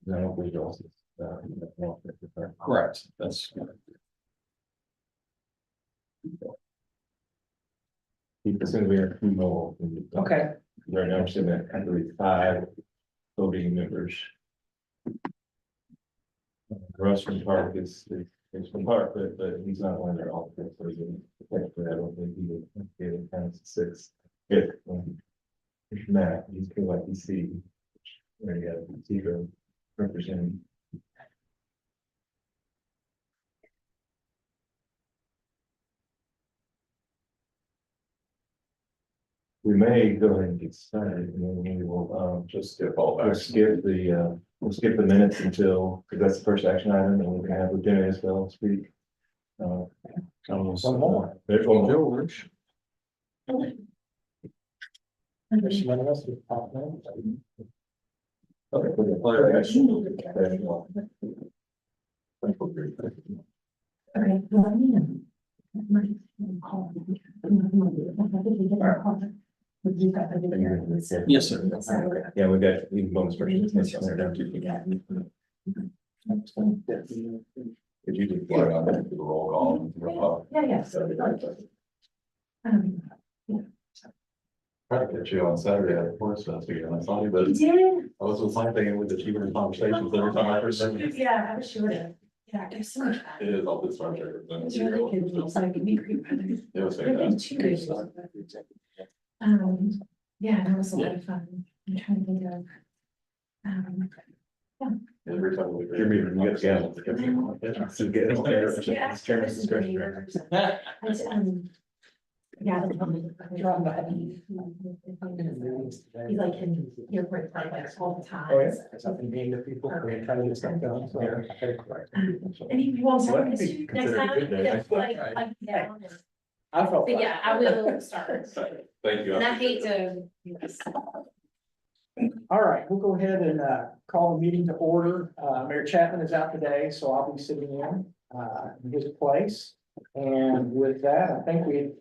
No, we don't. Correct, that's. It's gonna be a few more. Okay. Right now, we're sitting at, I believe, 5 voting members. Rushman Park is from Park, but he's not one of their alternates. So technically, I don't think he would get it counts 6. If Matt, he's feel like he's C. There you go, zero representing. We may go ahead and get started, and then we will Just skip all we'll back. skip the minutes until, because that's the first action item, and we're gonna have Lieutenant Isbell speak. One more. There's one more. There's one of us with pop now. Okay, for the fire action. Yes, sir. Yeah, we got even bonus versions. Did you do? The roll call. Yeah. Tried to get you on Saturday at the Forest Festival, and I saw you, but You did? I was with my thing with the cheaper conversations every time I heard them. Yeah, I wish you would have. Yeah, there's so much. It is all this Star Trek. It's really good. It's like me creep. It was There have been fantastic. 2 days. Yeah, that was a lot of fun. I'm trying to think of. Every time we. You're moving, you got the gal. So get it there. Yeah, It's turning this is discussion. neighbors. Yeah. He's like in airport like all the time. Oh, yeah, something being the people, we're trying to get stuff done, so. And he wants Well, to that'd be next considered a time. good day. It's like, I'm down. I felt. But yeah, I will start. Thank you. And I hate to. All right, we'll go ahead and call the meeting to order. Mayor Chapman is out today, so I'll be sitting in his place. And with that, I think we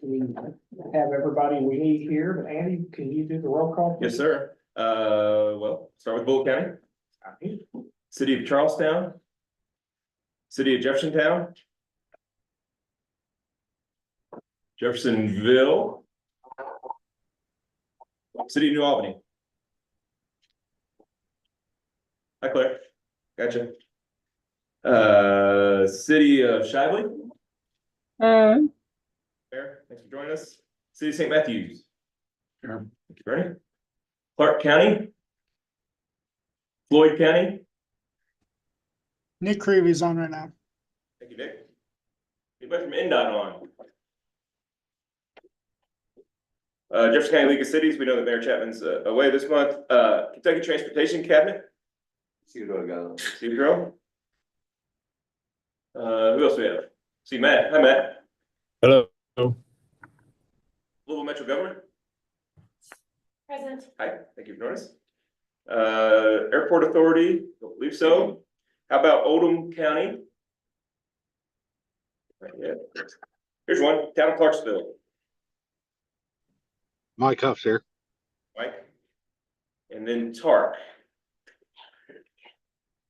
have everybody we need here, but Andy, can you do the roll call? Yes, sir. Well, start with Bull County, City of Charlestown, City of Jeffersontown, Jeffersonville, City of New Albany. Hi, Claire. Gotcha. City of Shively. Mayor, thanks for joining us. City of St. Matthews. Sure. Thank you, Bernie. Clark County. Floyd County. Nick Creevy's on right now. Thank you, Nick. Anybody from NDOT on? Jefferson County League of Cities, we know that Mayor Chapman's away this month. Kentucky Transportation Cabinet. See you go. See you, girl. Who else we have? See Matt. Hi, Matt. Hello. Louisville Metro Government. Present. Hi, thank you for joining us. Airport Authority, don't believe so. How about Oldham County? Right, yeah. Here's one, Town of Clarksville, Mike Huff's here. Mike. And then TARC.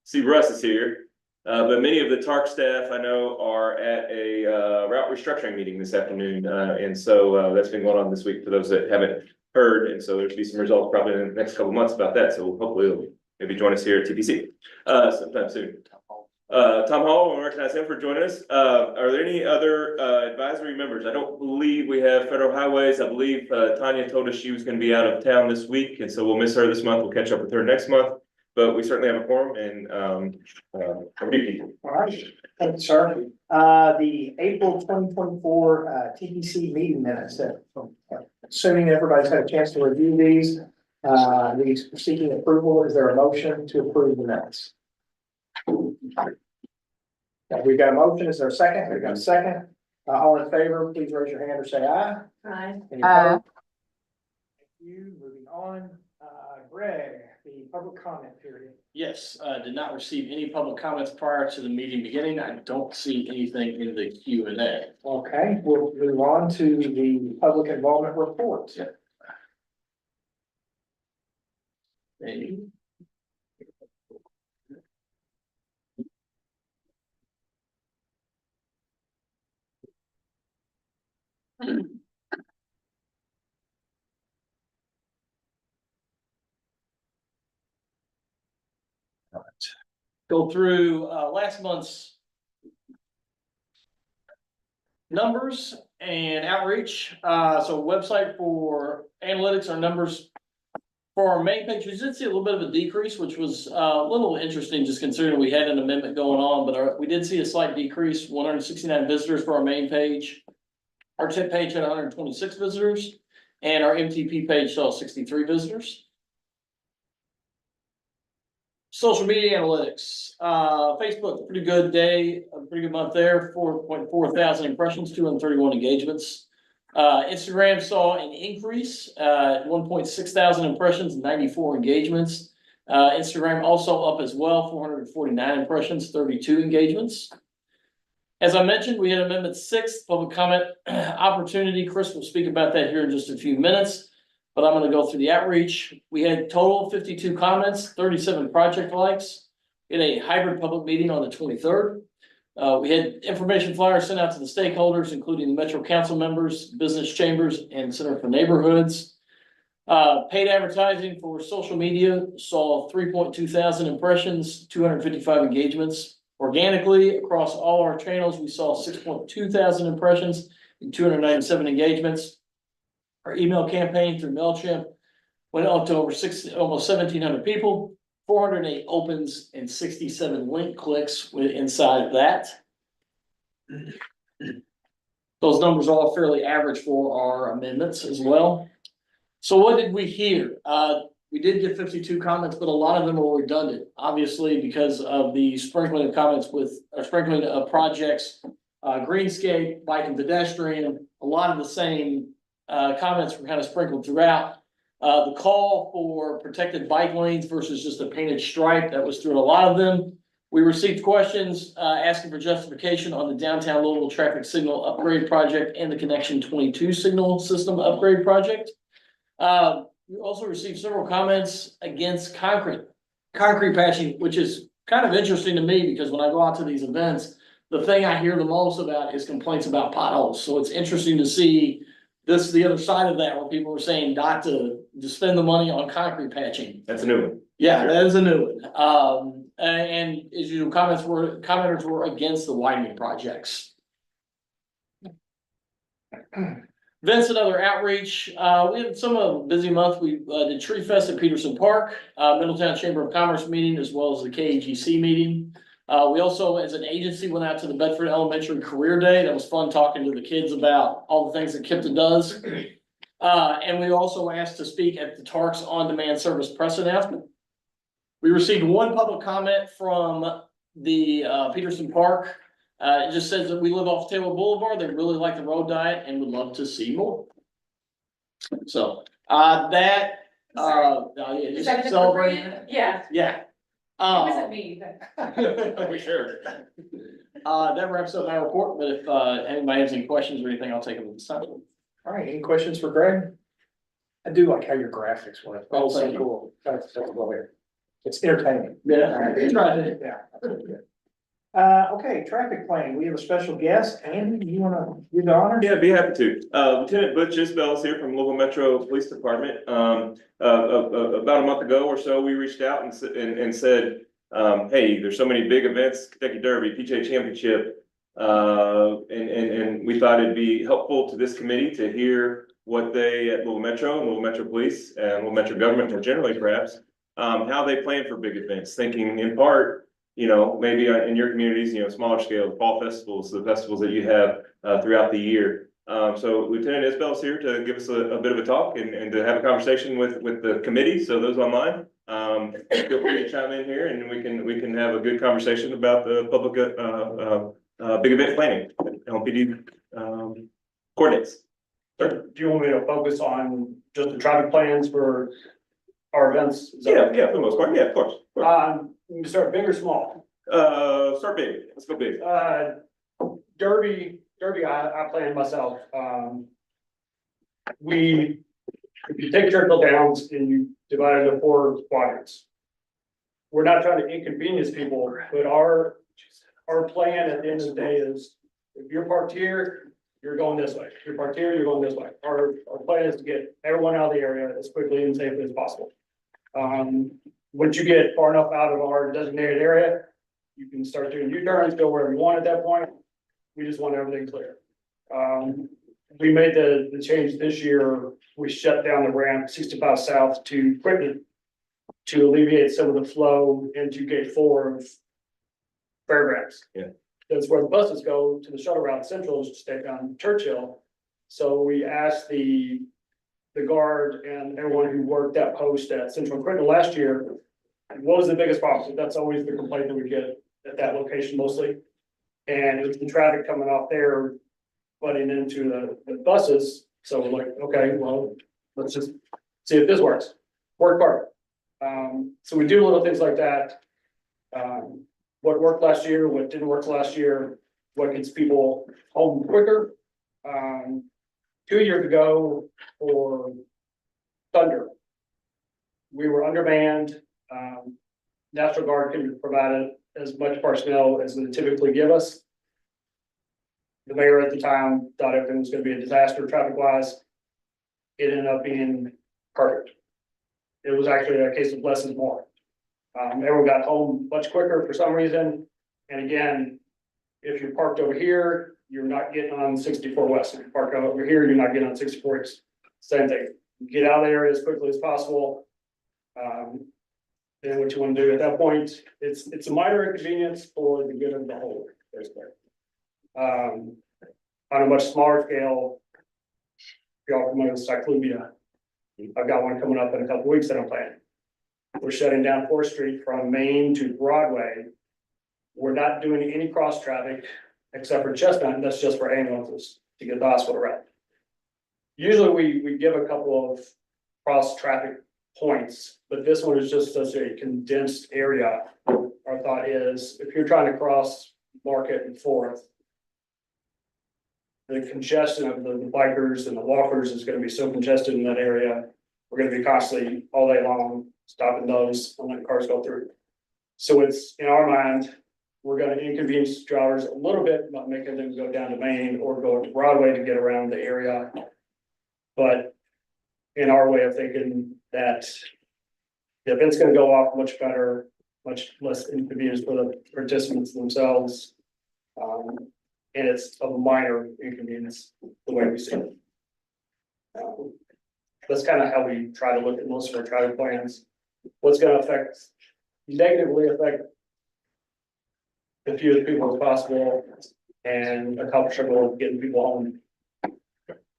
See, Russ is here. But many of the TARC staff I know are at a route restructuring meeting this afternoon. And so that's been going on this week for those that haven't heard. And so there'll be some results probably in the next couple of months about that. So hopefully you'll maybe join us here at TPC sometime soon. Tom Hall, we'll recognize him for joining us. Are there any other advisory members? I don't believe we have Federal Highways. I believe Tanya told us she was going to be out of town this week. And so we'll miss her this month. We'll catch up with her next month. But we certainly have a quorum and All right, thanks, sir. The April 2024 TDC meeting minutes, assuming everybody's had a chance to review these, seeking approval, is there a motion to approve the minutes? We've got a motion, is there a second? We've got a second. All in favor, please raise your hand or say aye. Hi. Any opposed? Thank you, moving on. Greg, the public comment period. Yes, did not receive any public comments prior to the meeting beginning. I don't see anything in the Q&A. Okay, we'll move on to the public involvement report. go through, last month's numbers and outreach. So website for analytics, our numbers for our main page, we did see a little bit of a decrease, which was a little interesting, just considering we had an amendment going on, but we did see a slight decrease, 169 visitors for our main page. Our tip page had 126 visitors, and our MTP page saw 63 visitors. Social media analytics, Facebook, pretty good day, a pretty good month there, 4.4 thousand impressions, 231 engagements. Instagram saw an increase, 1.6 thousand impressions, 94 engagements. Instagram also up as well, 449 impressions, 32 engagements. As I mentioned, we had Amendment 6, public comment opportunity. Chris will speak about that here in just a few minutes, but I'm going to go through the outreach. We had total 52 comments, 37 project likes in a hybrid public meeting on the 23rd. We had information flyers sent out to the stakeholders, including the Metro Council members, business chambers, and Center for Neighborhoods. Paid advertising for social media saw 3.2 thousand impressions, 255 engagements. Organically, across all our channels, we saw 6.2 thousand impressions and 297 engagements. Our email campaign through MailChimp went up to over almost 1,700 people, 408 opens, and 67 link clicks inside of that. Those numbers are all fairly average for our amendments as well. So what did we hear? We did get 52 comments, but a lot of them were redundant, obviously, because of the sprinkling of comments with sprinkling of projects, greenscape, bike and pedestrian. A lot of the same comments were kind of sprinkled throughout. The call for protected bike lanes versus just a painted stripe, that was through a lot of them. We received questions asking for justification on the downtown Louisville traffic signal upgrade project and the Connection 22 signal system upgrade project. We also received several comments against concrete patching, which is kind of interesting to me because when I go out to these events, the thing I hear the most about is complaints about potholes. So it's interesting to see this, the other side of that, where people were saying not to spend the money on concrete patching. That's a new one. Yeah, that is a new one. And as you know, commenters were against the widening projects. Events and other outreach. We had some of a busy month. We did Tree Fest at Peterson Park, Middletown Chamber of Commerce meeting, as well as the KAGC meeting. We also, as an agency, went out to the Bedford Elementary Career Day. That was fun talking to the kids about all the things that KIPTA does. And we also asked to speak at the TARC's on-demand service press announcement. We received one public comment from the Peterson Park. It just says that we live off Taylor Boulevard. They really like the road diet and would love to see more. So that Is that just the celebrating. Yeah, Yeah. it wasn't me, but. We sure. That wraps up my report, but if anybody has any questions or anything, I'll take them at this time. All right, any questions for Greg? I do like how your graphics work. Oh, That's so thank you. cool. That's go here. It's entertaining. Yeah, we tried it. Yeah. Okay, traffic plan. We have a special guest. Andy, you wanna do the honor? Yeah, I'd be happy to. Lieutenant Butch Isbell is here from Louisville Metro Police Department. About a month ago or so, we reached out and said, hey, there's so many big events, Kentucky Derby, PGA Championship. And we thought it'd be helpful to this committee to hear what they at Louisville Metro and Louisville Metro Police and Louisville Metro government more generally perhaps, how they plan for big events, thinking in part, you know, maybe in your communities, you know, smaller scale, fall festivals, the festivals that you have throughout the year. So Lieutenant Isbell is here to give us a bit of a talk and to have a conversation with the committee. So those online, feel free to chime in here and we can have a good conversation about the public big event planning. LPD coordinates. Do you want me to focus on just the traffic plans for our events? Yeah, for the most part. Yeah, of course. You can start big or small. Start big. Let's go big. Derby, I planned myself. If you take Churchill Downs and you divide it into 4 quadrants. We're not trying to inconvenience people, but our plan at the end of the day is, if you're parked here, you're going this way. If you're parked here, you're going this way. Our plan is to get everyone out of the area as quickly and safely as possible. Once you get far enough out of our designated area, You can start doing U-turns, go wherever you want at that point. We just want everything clear. We made the change this year. We shut down the ramp 65 south to Quinton to alleviate some of the flow into gate 4 of Fairgrounds. Yeah. That's where the buses go to the shuttle route central to stay on Churchill. So we asked the guard and everyone who worked that post at Central Quinton last year, what was the biggest problem? That's always the complaint that we get at that location mostly. And it was the traffic coming off there, butting into the buses. So we're like, okay, well, let's just see if this works. Work hard. So we do little things like that. What worked last year, what didn't work last year, what gets people home quicker. 2 years ago for Thunder, we were undermanned. National Guard couldn't provide as much personnel as they typically give us. The mayor at the time thought everything was going to be a disaster traffic wise. It ended up being perfect. It was actually a case of less is more. Everyone got home much quicker for some reason. And again, if you're parked over here, you're not getting on 64 West. If you park over here, you're not getting on 64 East. Same thing. Get out of the area as quickly as possible. Then what you want to do at that point, it's a minor inconvenience for the good of the whole, basically. On a much smaller scale, if y'all familiar with Cyclubia, I've got one coming up in a couple weeks that I'm planning. We're shutting down 4th Street from Main to Broadway. We're not doing any cross traffic except for Chestnut, and that's just for ambulances to get the hospital route. Usually we give a couple of cross traffic points, but this one is just such a condensed area. Our thought is if you're trying to cross Market and 4th, the congestion of the bikers and the walkers is going to be so congested in that area. We're going to be constantly all day long stopping those and letting cars go through. So it's in our mind, we're going to inconvenience drivers a little bit, not making them go down to Main or go to Broadway to get around the area. But in our way of thinking that the event's going to go off much better, much less inconvenience for the participants themselves. And it's a minor inconvenience the way we see it. That's kind of how we try to look at most of our traffic plans. What's going to negatively affect the fewest people as possible and accomplish our goal of getting people home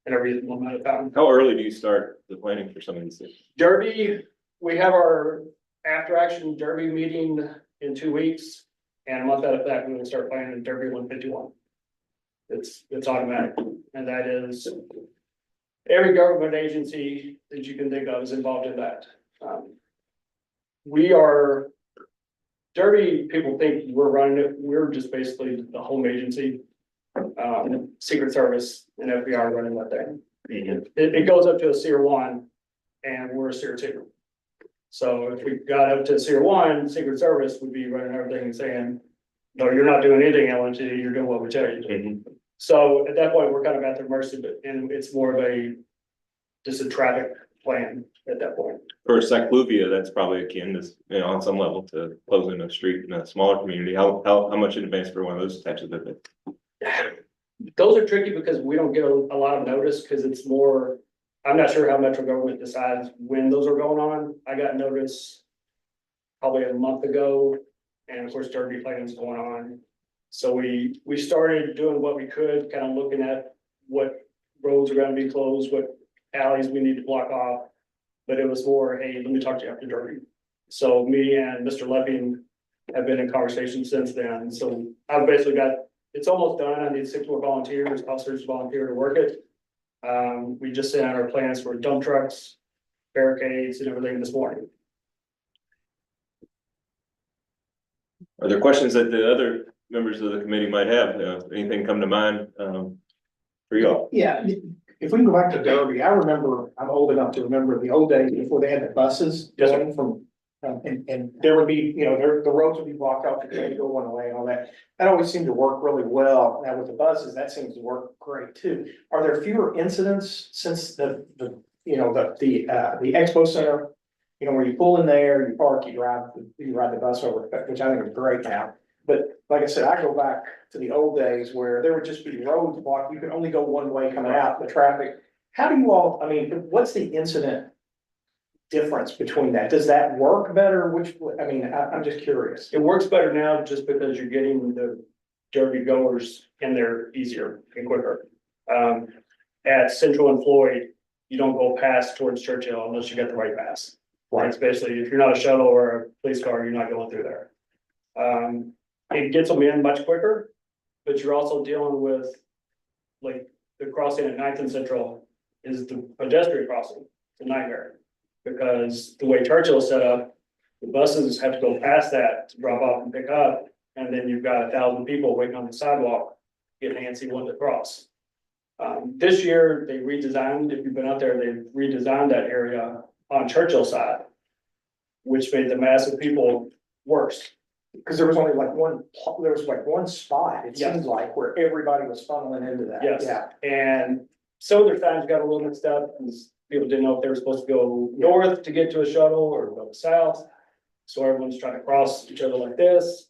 in a reasonable amount of time. How early do you start the planning for some of these things? Derby, we have our after action Derby meeting in 2 weeks. And a month out of that, we're gonna start planning Derby 151. It's automatic, and that is every government agency that you can think of is involved in that. We are Derby, people think we're running it, we're just basically the home agency. Secret Service and FBI are running that thing. It goes up to a Tier 1 and we're a Tier 2. So if we got up to Tier 1, Secret Service would be running everything and saying, no, you're not doing anything, LNG, you're doing what we tell you to do. So at that point, we're kind of at their mercy, but and it's more of just a traffic plan at that point. For Cycluvia, that's probably akin to, on some level to closing a street in a smaller community. How much in advance for one of those types of events? Those are tricky because we don't get a lot of notice because it's more, I'm not sure how Metro government decides when those are going on. I got notice probably a month ago, and of course Derby planning's going on. So we started doing what we could, kind of looking at what roads are going to be closed, what alleys we need to block off. But it was more, hey, let me talk to you after Derby. So me and Mr. Lepping have been in conversation since then. So I've basically got, it's almost done. I need 6 more volunteers, officers to volunteer to work it. We just sent out our plans for dump trucks, barricades and everything this morning. Are there questions that the other members of the committee might have? Anything come to mind for y'all? Yeah, if we can go back to Derby, I remember, I'm old enough to remember the old days before they had the buses going from, and there would be, the roads would be blocked off, you couldn't go one way and all that. That always seemed to work really well. Now with the buses, that seems to work great too. Are there fewer incidents since the expo center? Where you pull in there, you park, you ride the bus over, which I think is great now. But like I said, I go back to the old days where there would just be roads blocked, you could only go one way coming out, the traffic. How do you all, I mean, what's the incident difference between that? Does that work better? I'm just curious. It works better now just because you're getting the dirty goers in there easier and quicker. At Central and Floyd, you don't go past towards Churchill unless you got the right pass. Right. It's basically, if you're not a shuttle or a police car, you're not going through there. It gets them in much quicker, but you're also dealing with, like, the crossing at 9th and Central is the pedestrian crossing. It's a nightmare. Because the way Churchill's set up, the buses have to go past that to drop off and pick up. And then you've got 1,000 people waiting on the sidewalk, getting antsy wanting to cross. This year, they redesigned, if you've been out there, they redesigned that area on Churchill side, which made the mass of people worse. Because there was only like one spot, it Yes. seemed like, where everybody was funneling into that. Yes. Yeah, And some of their times got a little mixed up, because people didn't know if they were supposed to go north to get to a shuttle or go south. So everyone's trying to cross each other like this.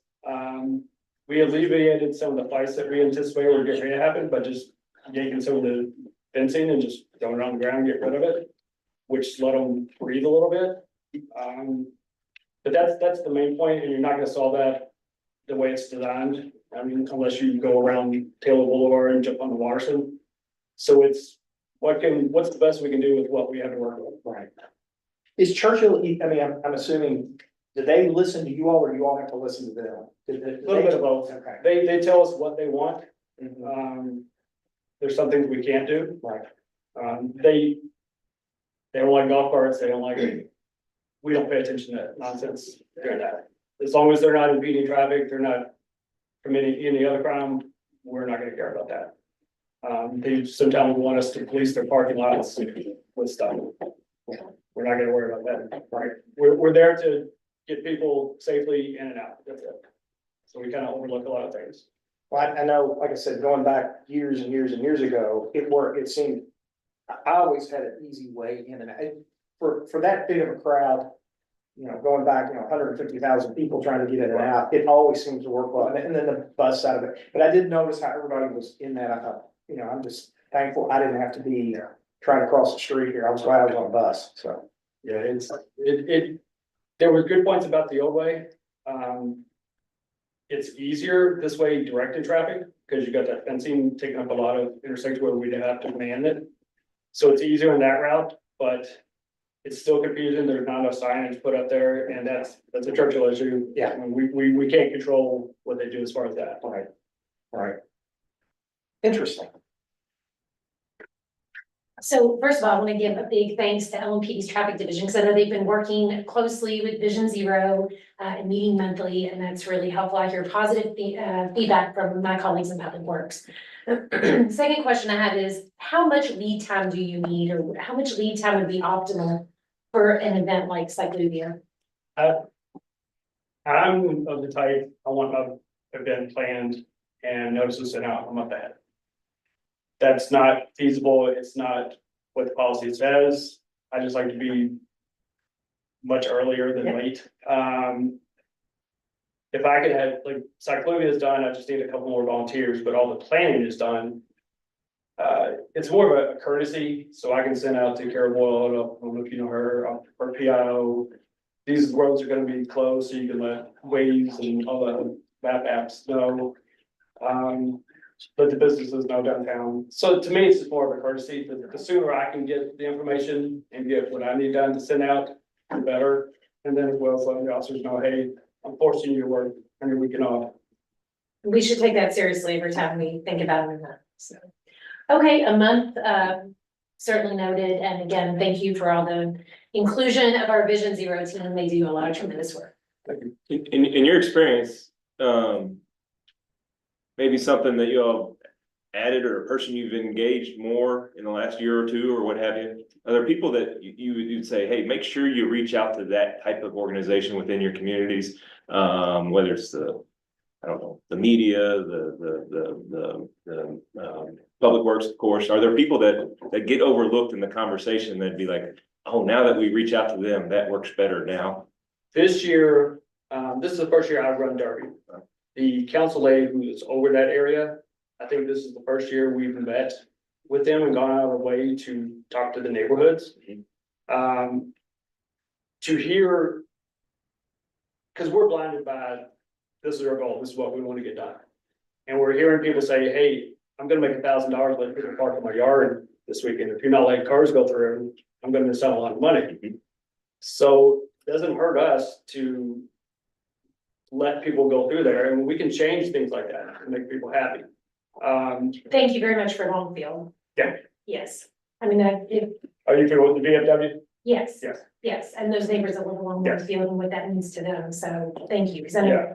We alleviated some of the fights that we anticipated were getting ready to happen, but just yanking some of the fencing and just throwing it on the ground and get rid of it, which let them breathe a little bit. But that's the main point, and you're not gonna solve that the way it's designed. I mean, unless you go around Taylor Boulevard and jump on the Waterson. So it's, what's the best we can do with what we have to work with? right. Is Churchill, I mean, I'm assuming, do they listen to you all, or you all have to listen to them? A little bit of both. Okay. They tell us what they want. Mhm. There's some things we can't do. Right. They don't like golf carts, they don't like, we don't pay attention to that nonsense during that. As long as they're not impeding traffic, they're not committing any other crime, we're not gonna care about that. They sometimes want us to police their parking lots with stuff. We're not gonna worry about that, right? We're there to get people safely in and out, that's it. So we kind of overlook a lot of things. Well, I know, like I said, going back years and years and years ago, it worked, it seemed, I always had an easy way in and out. For that big of a crowd, going back, 150,000 people trying to get in and out, it always seems to work well. And then the bus side of it, but I did notice how everybody was in that. I thought, I'm just thankful I didn't have to be trying to cross the street here. I was glad I was on a bus, so. Yeah, there were good points about the old way. It's easier this way directed traffic, because you got that fencing taking up a lot of intersections where we'd have to man it. So it's easier in that route, but it's still confusing. There's not enough signage put up there, and that's a Churchill issue. Yeah. I mean, we can't control what they do as far as that. Right, right. Interesting. So first of all, I want to give a big thanks to LMPD's traffic division, because I know they've been working closely with Vision Zero and meeting monthly, and that's really helpful. I hear positive feedback from my colleagues in Public Works. Second question I have is, how much lead time do you need, or how much lead time would be optimal for an event like Cyclovia? I'm of the type, I want my event planned and notices sent out a month ahead. That's not feasible, it's not what the policy says, I just like to be much earlier than late. If I could have, like, Cyclovia is done, I just need a couple more volunteers, but all the planning is done. It's more of a courtesy, so I can send out to Kara Boyle, I don't know if you know her, or PIO. These roads are gonna be closed, so you can let Waze and all the map apps know. Let the businesses know downtown. So to me, it's just more of a courtesy. The sooner I can get the information and get what I need done to send out, the better. And then as well as letting the officers know, hey, I'm forcing you to work on your weekend off. We should take that seriously every time we think about it. So, okay, a month, certainly noted. And again, thank you for all the inclusion of our Vision Zero team. They do a lot of tremendous work. In your experience, maybe something that you all added, or a person you've engaged more in the last year or two, or what have you? Are there people that you'd say, hey, make sure you reach out to that type of organization within your communities? Whether it's the media, the public works, of course. Are there people that get overlooked in the conversation that'd be like, oh, now that we reach out to them, that works better now? This year, this is the first year I've run Derby. the council lady who is over that area, I think this is the first year we've met with them and gone out of our way to talk to the neighborhoods. To hear, because we're blinded by, this is our goal, this is what we want to get done. And we're hearing people say, hey, I'm gonna make $1,000 letting people park in my yard this weekend. If you're not letting cars go through, I'm gonna miss out a lot of money. So it doesn't hurt us to let people go through there, and we can change things like that and make people happy. Thank you very much for Longfield. Yeah. Yes, I mean, Are you feeling with the VFW? yes. Yes. Yes, and those neighbors that live along Yes. Longfield and what that means to them, so thank you, because Yeah.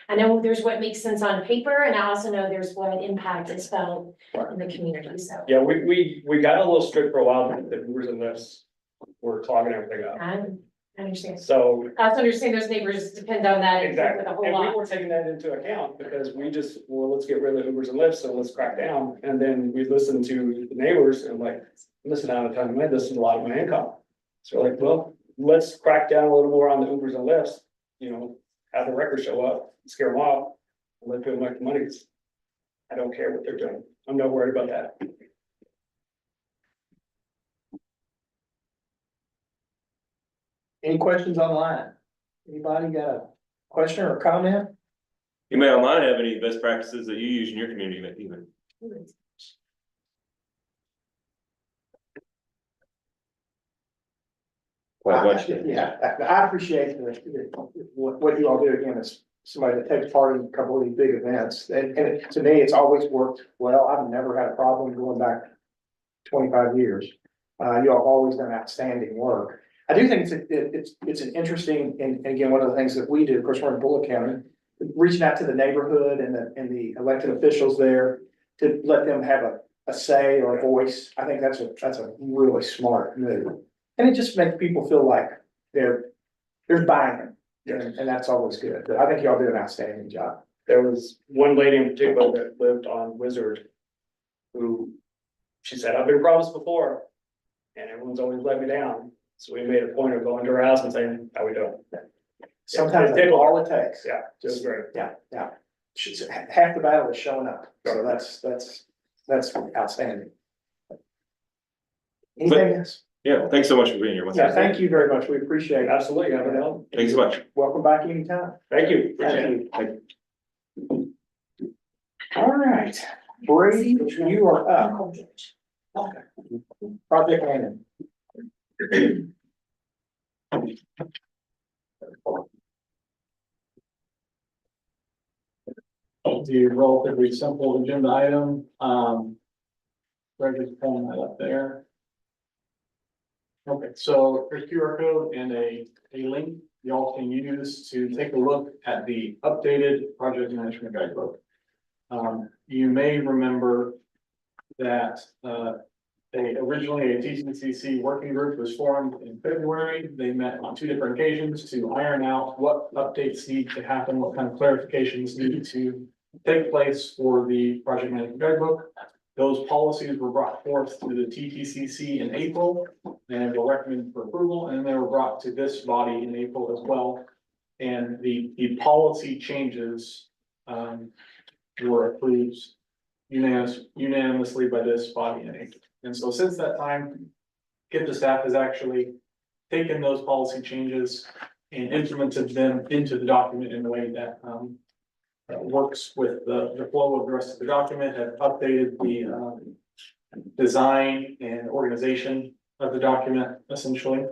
I know there's what makes sense on paper, and I also know there's what impact is felt in the community, so. Yeah, we got a little strict for a while, but the movers and lifts were clogging everything up. I understand. So I also understand those neighbors depend on that exactly, with a whole and we lot. were taking that into account because we just, well, let's get rid of the Ubers and Lyfts, so let's crack down. And then we listened to the neighbors and like, listen, out of time, man, this is a lot of my income. So we're like, well, let's crack down a little more on the Ubers and Lyfts, you know, have the records show up, scare them off, and let people make the money. I don't care what they're doing. I'm not worried about that. Any questions online? Anybody got a question or comment? You may online have any best practices that you use in your community even. Quite much. Yeah, I appreciate what you all do again as somebody that takes part in a couple of these big events. And to me, it's always worked well. I've never had a problem going back 25 years. You all have always done outstanding work. I do think it's an interesting, and again, one of the things that we do, of course, we're in Bullock County, reaching out to the neighborhood and the elected officials there to let them have a say or a voice. I think that's a really smart move. And it just makes people feel like they're buying them, and that's always good. But I think y'all do an outstanding job. There was one lady in particular that lived on Wizard who, she said, I've been promised before and everyone's always let me down. So we made a point of going to her house and saying, how we doing? Sometimes that's all it takes. Yeah, just great. Yeah. Half the battle is showing up, so that's outstanding. Anything else? Yeah, well, thanks so much for being here. once Yeah, again. thank you very much. We appreciate it. Absolutely, have it help. Thanks so much. Welcome back anytime. Thank you. Appreciate it. Thank you. All right, Brady, you are up. Okay. Project Landon. The relatively simple agenda item, Greg is pulling that up there. Okay, so there's QR code and a link y'all can use to take a look at the updated project management guidebook. You may remember that, originally a TCCC working group was formed in February. They met on 2 different occasions to iron out what updates need to happen, what kind of clarifications need to take place for the project management guidebook. Those policies were brought forth to the TTCC in April and were recommended for approval, and they were brought to this body in April as well. And the policy changes were approved unanimously by this body in April. And so since that time, Get the Staff has actually taken those policy changes and implemented them into the document in a way that works with the flow of the rest of the document, have updated the design and organization of the document essentially.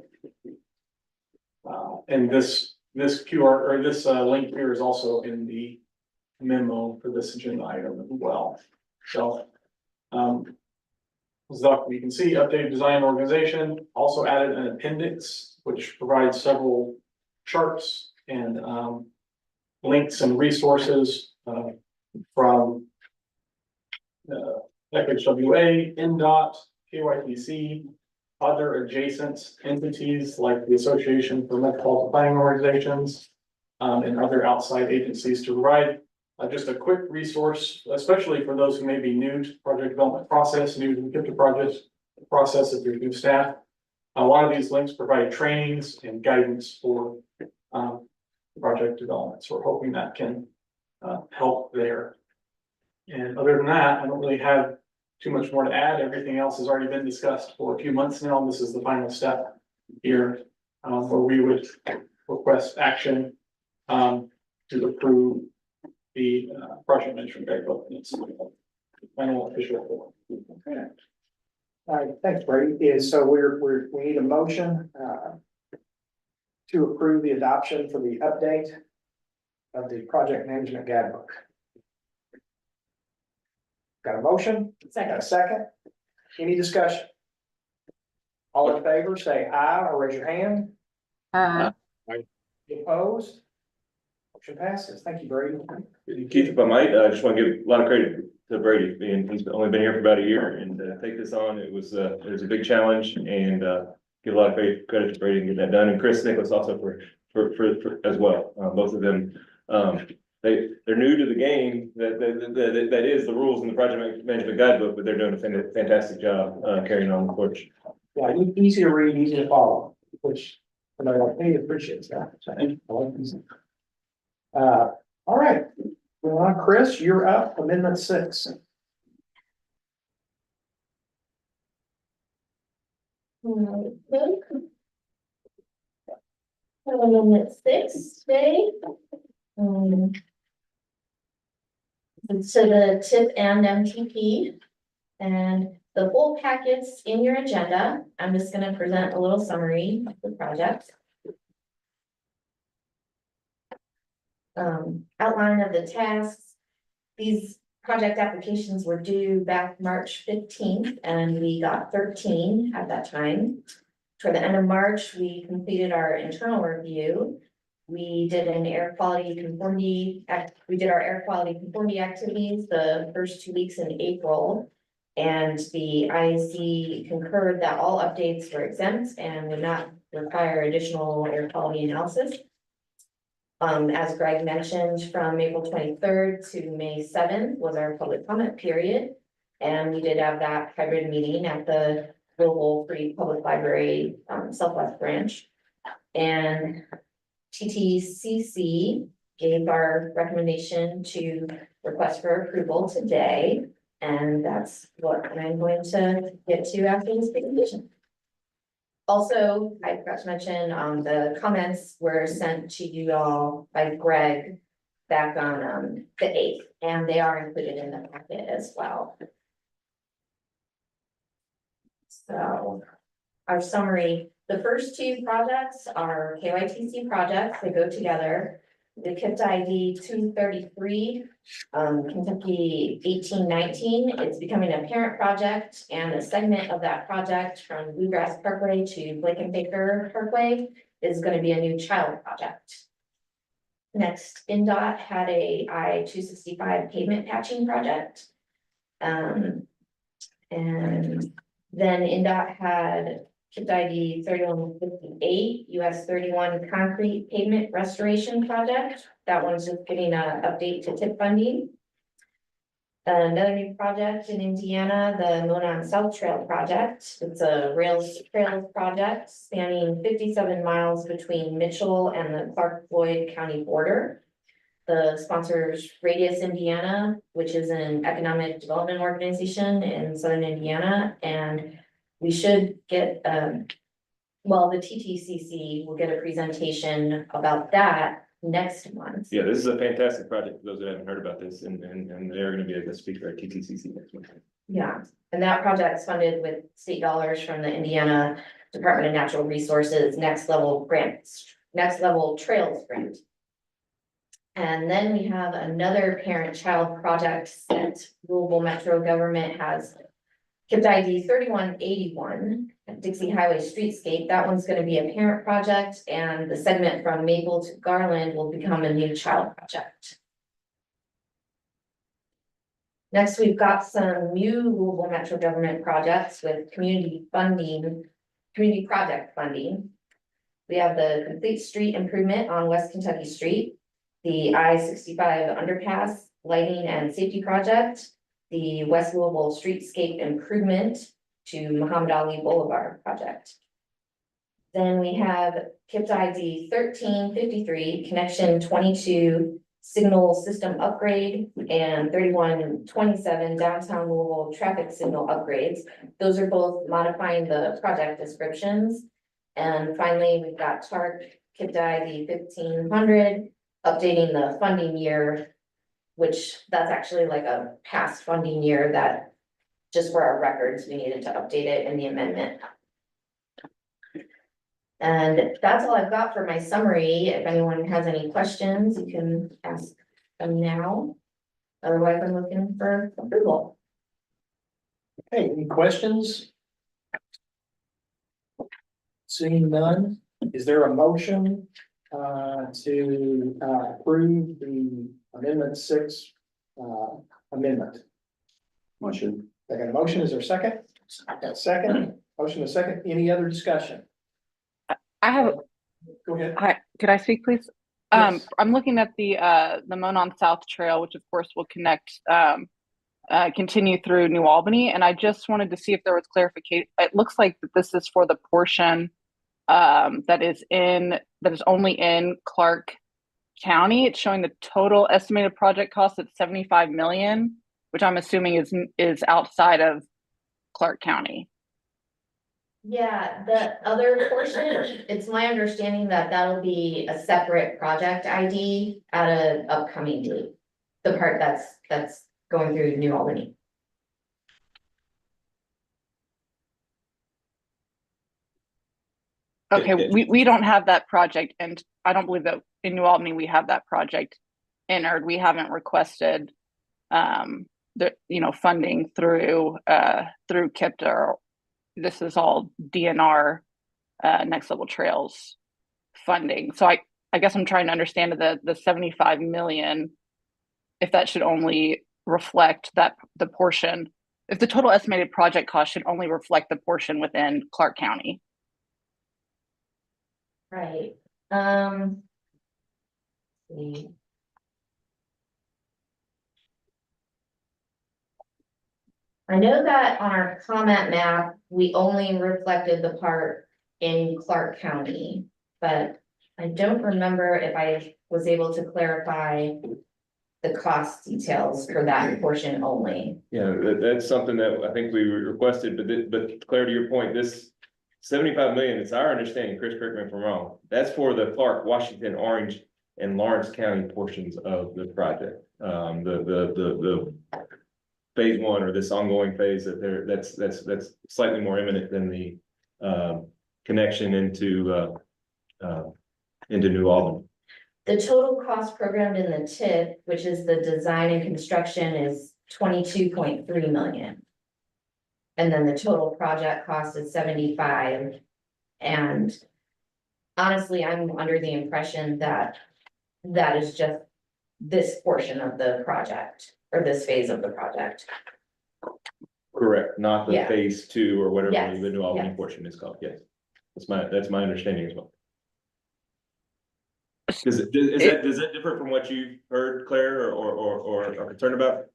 And this QR or this link here is also in the memo for this agenda item as well. So you can see updated design organization, also added an appendix, which provides several charts and links and resources from FHWA, NDOT, KYTC, other adjacent entities like the Association for Metropolitan Planning Organizations, and other outside agencies to provide just a quick resource, especially for those who may be new to project development process, new to the GIFT project process if you're new staff. A lot of these links provide trainings and guidance for project development. So we're hoping that can help there. And other than that, I don't really have too much more to add. Everything else has already been discussed for a few months now. This is the final step here, where we would request action to approve the project management guidebook. It's final official. Okay. All right, thanks, Brady. So we need a motion, to approve the adoption for the update of the project management guidebook. Got a motion? Got a second? Any discussion? All in favor, say aye or raise your hand. Opposed? Motion passes. Thank you, Brady. Keith, if I might, I just want to give a lot of credit to Brady, and he's only been here for about a year, and take this on, it was a big challenge, and give a lot of credit to Brady and get that done, and Chris Nicholas also for as well, both of them. They're new to the game, that is the rules in the project management guidebook, but they're doing a fantastic job carrying on the torch. Yeah, easy to read, easy to follow, which somebody like me appreciates that. So I like these. All right, well, Chris, you're up, amendment 6. Amendment 6 today. It's to the TIP and MTP. And the full packets in your agenda. I'm just gonna present a little summary of the project. Outline of the tasks. These project applications were due back March 15th, and we got 13 at that time. Toward the end of March, we completed our internal review. We did an air quality conformity, we did our air quality conformity activities the first 2 weeks in April. And the IEC concurred that all updates were exempt and would not require additional air quality analysis. As Greg mentioned, from April 23rd to May 7th was our public comment period. And we did have that hybrid meeting at the Global Free Public Library Southwest branch. And TTCC gave our recommendation to request for approval today. And that's what I'm going to get to after this presentation. Also, I forgot to mention, the comments were sent to you all by Greg back on the 8th, and they are included in the packet as well. So our summary, the first 2 projects are KYTC projects that go together. The KIPT ID 233, Kentucky 1819, it's becoming a parent project, and a segment of that project from Bluegrass Parkway to Blake and Baker Parkway is going to be a new child project. Next, NDOT had a I-265 pavement patching project. And then NDOT had KIPT ID 3158, US 31 concrete pavement restoration project. That one's just getting an update to TIP funding. Another new project in Indiana, the Monon South Trail project. It's a trails project spanning 57 miles between Mitchell and the Clark Floyd County border. The sponsors Radius Indiana, which is an economic development organization in southern Indiana, and we should get, well, the TTCC will get a presentation about that next month. Yeah, this is a fantastic project for those that haven't heard about this, and they're gonna be a guest speaker at TTCC next month. Yeah, and that project's funded with state dollars from the Indiana Department of Natural Resources Next Level Trails Grant. And then we have another parent-child project that Louisville Metro Government has. KIPT ID 3181, Dixie Highway Streetscape. That one's gonna be a parent project, and the segment from Maple to Garland will become a new child project. Next, we've got some new Louisville Metro Government projects with community project funding. We have the complete street improvement on West Kentucky Street, the I-65 underpass lighting and safety project, the West Louisville Streetscape improvement to Muhammad Ali Boulevard project. Then we have KIPT ID 1353, connection 22 signal system upgrade and 3127 downtown Louisville traffic signal upgrades. Those are both modifying the project descriptions. And finally, we've got TARC, KIPDI, the 1500, updating the funding year, which that's actually like a past funding year that just for our records, we needed to update it in the amendment. And that's all I've got for my summary. If anyone has any questions, you can ask them now. Otherwise, I'm looking for approval. Okay, any questions? Seeing none, is there a motion to approve the amendment 6 amendment? Motion. I got a motion, is there a second? I got a second, motion a second, any other discussion? I have, Go ahead. hi, could I speak, please? Yes. I'm looking at the Monon South Trail, which of course will connect, continue through New Albany, and I just wanted to see if there was clarification. It looks like that this is for the portion that is only in Clark County. It's showing the total estimated project cost at 75 million, which I'm assuming is outside of Clark County. Yeah, the other portion, it's my understanding that that'll be a separate project ID at an upcoming date. The part that's going through New Albany. Okay, we don't have that project, and I don't believe that in New Albany we have that project entered. We haven't requested funding through KIPTA. This is all DNR Next Level Trails funding. So I guess I'm trying to understand the 75 million, if that should only reflect the portion, if the total estimated project cost should only reflect the portion within Clark County. Right. See. I know that on our comment map, we only reflected the part in Clark County, but I don't remember if I was able to clarify the cost details for that portion only. Yeah, that's something that I think we requested, but Claire, to your point, this 75 million, it's our understanding, Chris, correct me if I'm wrong, that's for the Clark, Washington, Orange, and Lawrence County portions of the project. The phase 1 or this ongoing phase that's slightly more imminent than the connection into New Albany. The total cost programmed in the TIP, which is the design and construction, is 22.3 million. And then the total project cost is 75. And honestly, I'm under the impression that that is just this portion of the project or this phase of the project. Correct, not the Yeah. phase 2 or whatever Yes, the New Albany yes. portion is called, yes. That's my understanding as well. Does that differ from what you've heard, Claire, or are concerned about?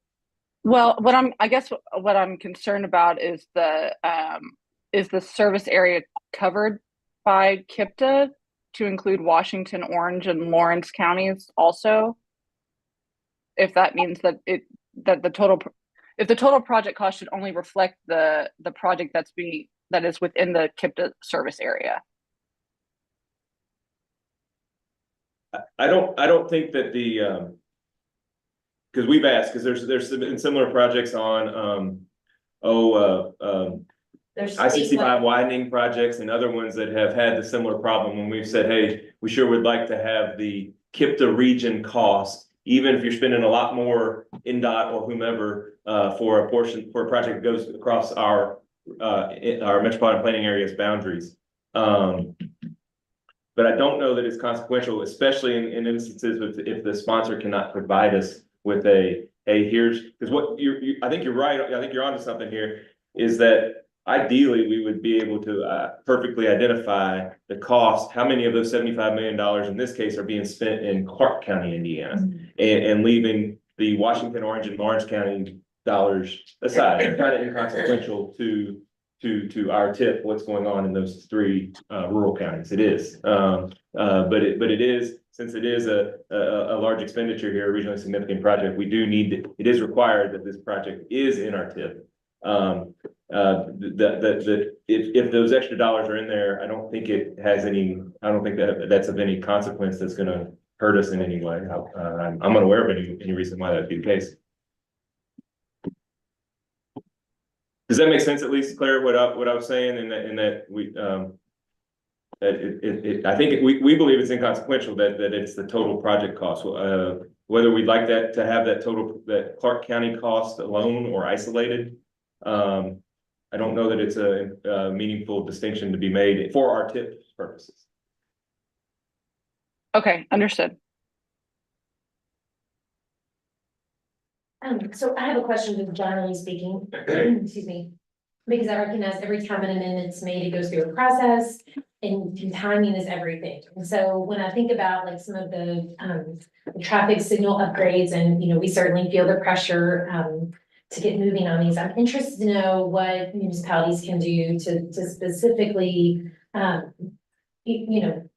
Well, what I'm concerned about is the service area covered by KIPTA to include Washington, Orange, and Lawrence counties also. If that means that the total project cost should only reflect the project that is within the KIPTA service area. I don't think that because we've asked, because there's been similar projects on There's I-65 widening projects and other ones that have had the similar problem when we've said, hey, we sure would like to have the KIPTA region cost, even if you're spending a lot more NDOT or whomever for a project that goes across our metropolitan planning area's boundaries. But I don't know that it's consequential, especially in instances if the sponsor cannot provide us with hey, here's, because I think you're right, I think you're onto something here, is that ideally we would be able to perfectly identify the cost, how many of those $75 million in this case are being spent in Clark County, Indiana, and leaving the Washington, Orange, and Lawrence County dollars aside. They're kind of inconsequential to our tip, what's going on in those 3 rural counties. It is, but it is, since it is a large expenditure here, a regionally significant project, we do need, it is required that this project is in our TIP. If those extra dollars are in there, I don't think it has any, I don't think that that's of any consequence that's gonna hurt us in any way. I'm unaware of any reason why that'd be the case. Does that make sense, at least, Claire, what I was saying, in that we, that I think we believe it's inconsequential that it's the total project cost. Whether we'd like that to have that Clark County cost alone or isolated. I don't know that it's a meaningful distinction to be made for our TIP purposes. Okay, understood. So I have a question, just generally speaking, excuse me. Because I recognize every time an amendment's made, it goes through a process and timing is everything. And so when I think about like some of the traffic signal upgrades and, you know, we certainly feel the pressure to get moving on these. I'm interested to know what municipalities can do to specifically, you know,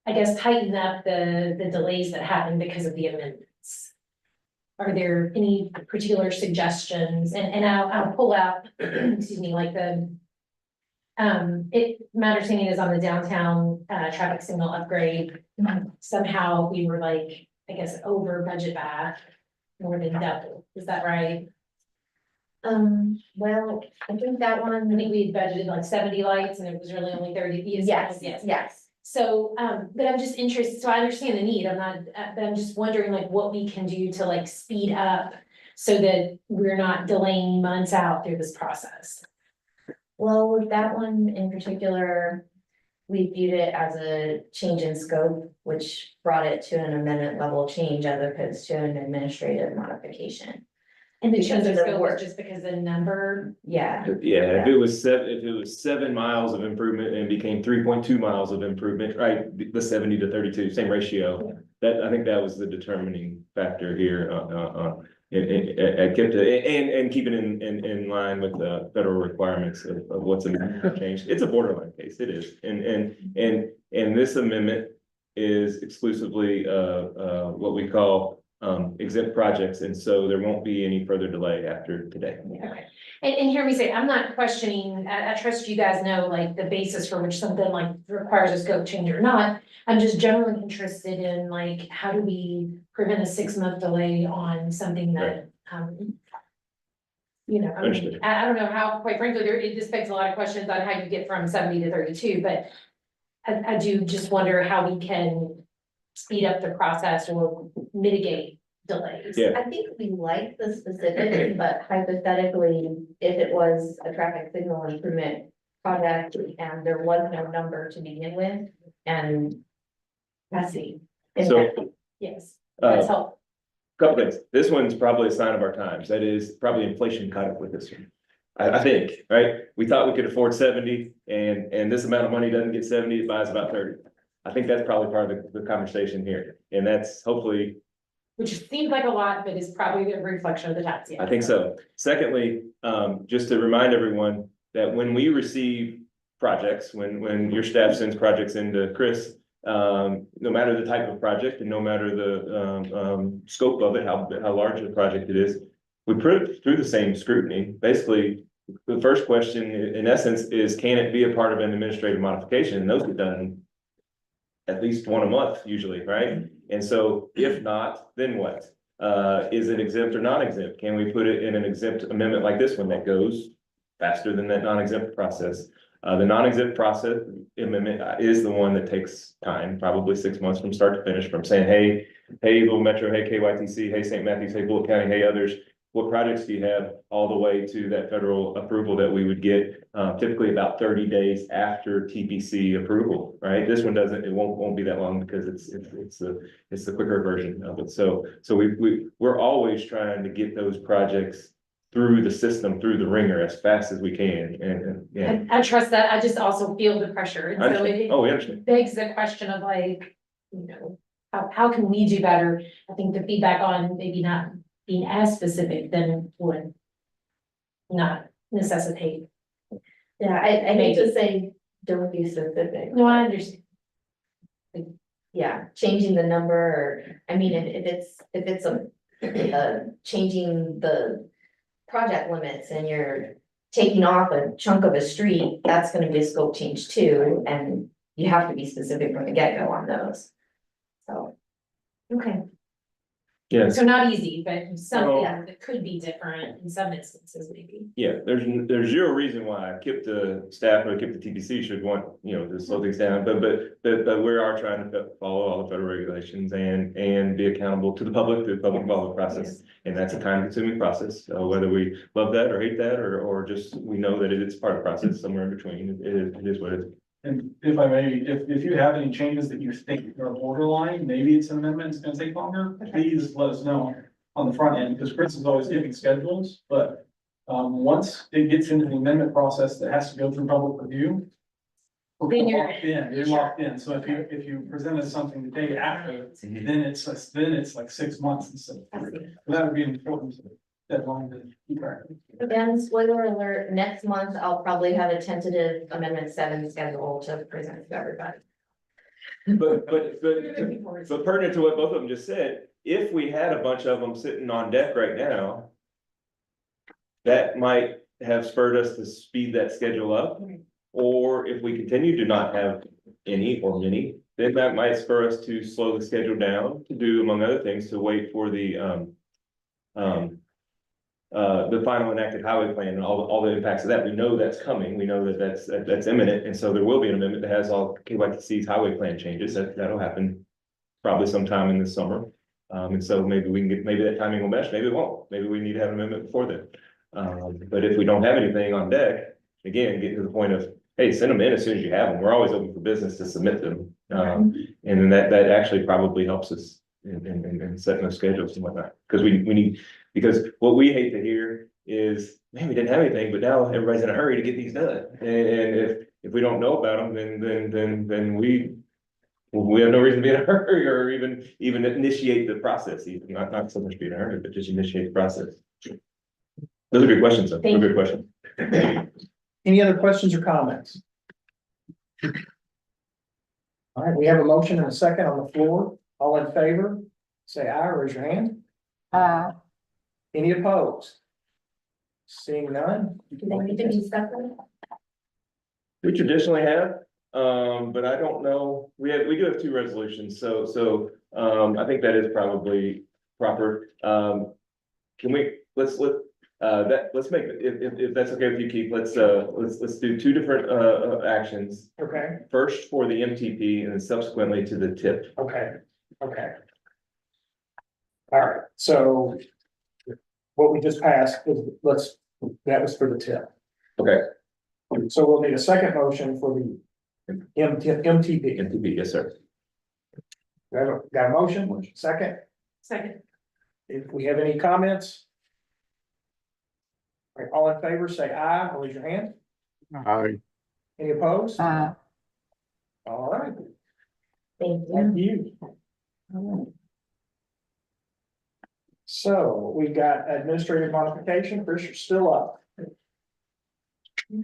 I guess tighten up the delays that happen because of the amendments. Are there any particular suggestions? And I'll pull out, excuse me, like my understanding is on the downtown traffic signal upgrade. Somehow we were like, I guess, over budget back more than double. Is that right? Well, I think that I one, think we had budgeted like 70 lights and it was really only 30. yes. So, but I'm just interested, so I understand the need, I'm not, but I'm just wondering like what we can do to like speed up so that we're not delaying months out through this process. Well, with that one in particular, we viewed it as a change in scope, which brought it to an amendment level change as opposed to an administrative modification. And the Because change of of the scope work. is just because the number, Yeah, Yeah, if it was 7 miles of improvement and became 3.2 miles of improvement, right? The 70 to 32, same ratio. That, I think that was the determining factor here, at KIPTA, and keeping in line with the federal requirements of what's changed. It's a borderline case, it is. And this amendment is exclusively, what we call exempt projects, and so there won't be any further delay after today. okay. And hear me say, I'm not questioning, I trust you guys know like the basis for which something like requires a scope change or not. I'm just generally interested in like, how do we prevent a 6-month delay on something that, you know, I mean, Understood. I don't know how, quite frankly, it just begs a lot of questions on how you get from 70 to 32, but I do just wonder how we can speed up the process or mitigate delays. Yeah. I think we like the specifics, but hypothetically, if it was a traffic signal improvement project and there was no number to begin with, and I see. So, Yes, that's helpful. couple things. This one's probably a sign of our times. That is probably inflation caught up with this one. I think, right? We thought we could afford 70 and this amount of money doesn't get 70, it buys about 30. I think that's probably part of the conversation here. And that's hopefully. Which seems like a lot, but is probably a reflection of the times, yeah. I think so. Secondly, just to remind everyone that when we receive projects, when your staff sends projects into Chris, no matter the type of project and no matter the scope of it, how large the project it is, we put it through the same scrutiny. Basically, the first question in essence is, can it be a part of an administrative modification? And those get done at least one a month usually, right? And so if not, then what? Is it exempt or non-exempt? Can we put it in an exempt amendment like this one that goes faster than that non-exempt process? The non-exempt process amendment is the one that takes time, probably 6 months from start to finish, from saying, hey, Little Metro, hey, KYTC, hey, St. Matthews, hey, Bullitt County, hey, others. What projects do you have, all the way to that federal approval that we would get typically about 30 days after TPC approval, right? This one doesn't, it won't be that long because it's the quicker version of it. So we're always trying to get those projects through the system, through the ringer as fast as we can. And yeah. I trust that. I just also feel the pressure. And so We understand. begs the question of like, you know, how can we do better? I think the feedback on maybe not being as specific then would not necessitate. yeah, I hate to say, don't be specific. No, I understand. yeah, changing the number, or, I mean, if it's changing the project limits and you're taking off a chunk of a street, that's gonna be a scope change too, and you have to be specific from the get-go on those. So, okay, Yes, So not easy, but something Yeah. that could be different in some instances, maybe. yeah, there's zero reason why KIP the staff or KIP the TPC should want, to slow things down, but we are trying to follow all the federal regulations and be accountable to the public, through the public involvement process. And that's a time consuming process, whether we love that or hate that, or just, we know that it's part of the process, somewhere in between, it is what it is. And if I may, if you have any changes that you think are borderline, maybe it's an amendment, it's gonna take longer, please let us know on the front end, because Chris is always giving schedules, but once it gets into the amendment process that has to go through public review, Then you're- you're locked in, so if you present us something the day after, then it's like 6 months instead. That would be an important deadline to keep track of. again, spoiler alert, next month, I'll probably have a tentative amendment 7 schedule to present to everybody. But pertinent to what both of them just said, if we had a bunch of them sitting on deck right now, that might have spurred us to speed that schedule up. Or if we continue to not have any or many, then that might spur us to slow the schedule down, to do, among other things, to wait for the final enacted highway plan and all the impacts of that. We know that's coming. We know that that's imminent. And so there will be an amendment that has all KYTC's highway plan changes. That'll happen probably sometime in the summer. And so maybe we can maybe that timing will mesh, maybe it won't. Maybe we need to have an amendment before then. But if we don't have anything on deck, again, get to the point of, hey, send them in as soon as you have them. We're always open for business to submit them. And then that actually probably helps us in setting those schedules and whatnot. Because we need, because what we hate to hear is, man, we didn't have anything, but now everybody's in a hurry to get these done. And if we don't know about them, then we have no reason to be in a hurry or even initiate the process, even not so much be in a hurry, but just initiate the process. Those are good questions, though. Those are good questions. Any other questions or comments? All right, we have a motion and a second on the floor. All in favor, say aye or raise your hand. Any opposed? Seeing none? Do they need to be separate? We traditionally have, but I don't know, we do have 2 resolutions, so I think that is probably proper. Can we, let's make, if that's okay with you, Keith, let's do 2 different actions. Okay, First for the MTP and then subsequently to the tip. okay. All right, so what we just passed, that was for the tip. Okay. So we'll need a second motion for the MTP. MTP, yes, sir. Got a motion, second? Second. If we have any comments? All right, all in favor, say aye, or raise your hand. Aye. Any opposed? All right, Thank you. thank you. So we got administrative modification, Chris, you're still up.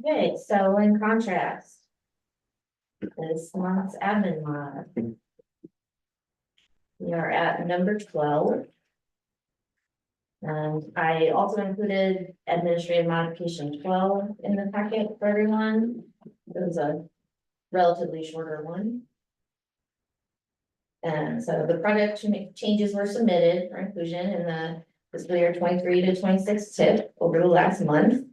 Okay, so in contrast. This month's admin mod. We are at number 12. And I also included administrative modification 12 in the packet for everyone. It was a relatively shorter one. And so the project changes were submitted for inclusion in the fiscal year 23 to 26 tip over the last month.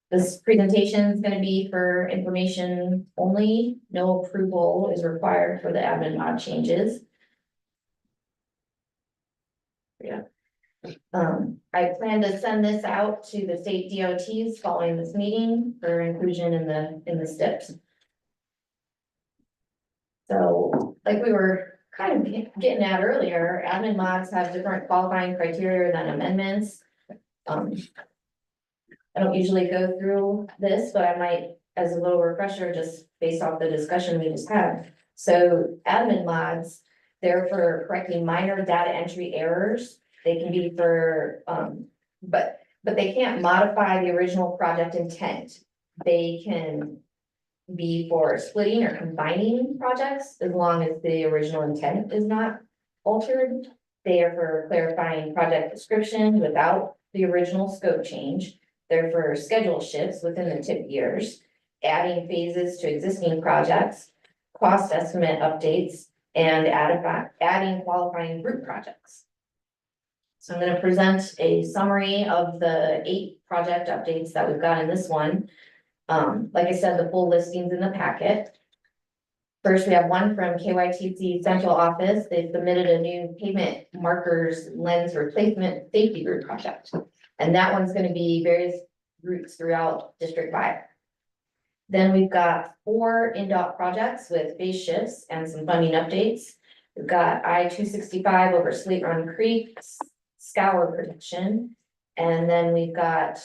This presentation is going to be for information only. No approval is required for the admin mod changes. Yeah. I plan to send this out to the state DOTs following this meeting for inclusion in the steps. So, like we were kind of getting at earlier, admin mods have different qualifying criteria than amendments. I don't usually go through this, but I might, as a little refresher, just based off the discussion we just had. So admin mods, they're for correcting minor data entry errors. They can be for, but they can't modify the original project intent. They can be for splitting or combining projects, as long as the original intent is not altered. They are for clarifying project descriptions without the original scope change. They're for schedule shifts within the TIP years, adding phases to existing projects, cost estimate updates, and adding qualifying group projects. So I'm gonna present a summary of the 8 project updates that we've got in this one. Like I said, the full listing's in the packet. First, we have one from KYTC Central Office. They submitted a new pavement markers lens replacement safety group project. And that one's gonna be various routes throughout District 5. Then we've got 4 NDOT projects with phase shifts and some funding updates. We've got I-265 over Slate Run Creek, scour protection. And then we've got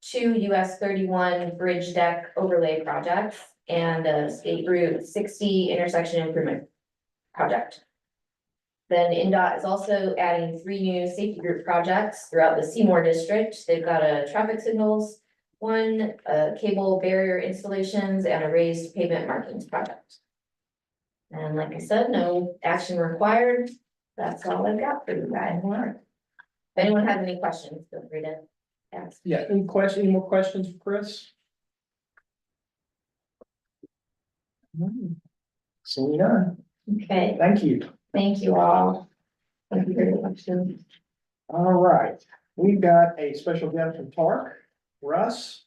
2 US 31 bridge deck overlay projects and a State Route 60 intersection improvement project. Then NDOT is also adding 3 new safety group projects throughout the Seymour district. They've got a traffic signals, 1 cable barrier installations, and a raised pavement markings project. And like I said, no action required. That's all I've got for you guys. If anyone has any questions, feel free to ask. Yeah, any more questions for Chris? Seeing none, Okay, thank you. thank you all. Thank you for the questions. All right, we've got a special guest from Tark, Russ.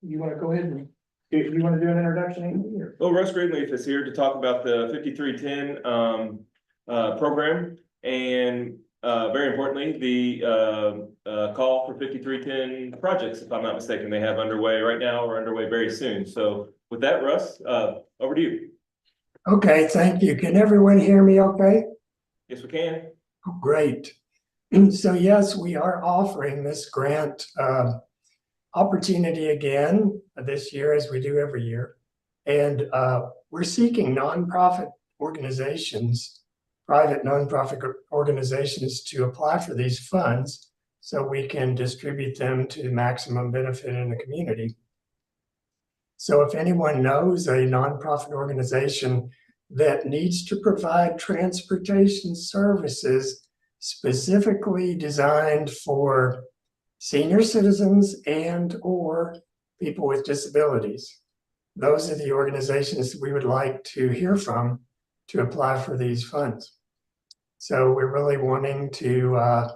You wanna go ahead and, do you wanna do an introduction, Andy, or? Well, Russ Greenleaf is here to talk about the 5310 program, and very importantly, the call for 5310 projects, if I'm not mistaken, they have underway right now or underway very soon. So with that, Russ, over to you. Okay, thank you. Can everyone hear me okay? Yes, we can. Oh, great. So yes, we are offering this grant opportunity again this year, as we do every year. And we're seeking nonprofit organizations, private nonprofit organizations, to apply for these funds so we can distribute them to the maximum benefit in the community. So if anyone knows a nonprofit organization that needs to provide transportation services specifically designed for senior citizens and or people with disabilities, those are the organizations we would like to hear from to apply for these funds. So we're really wanting to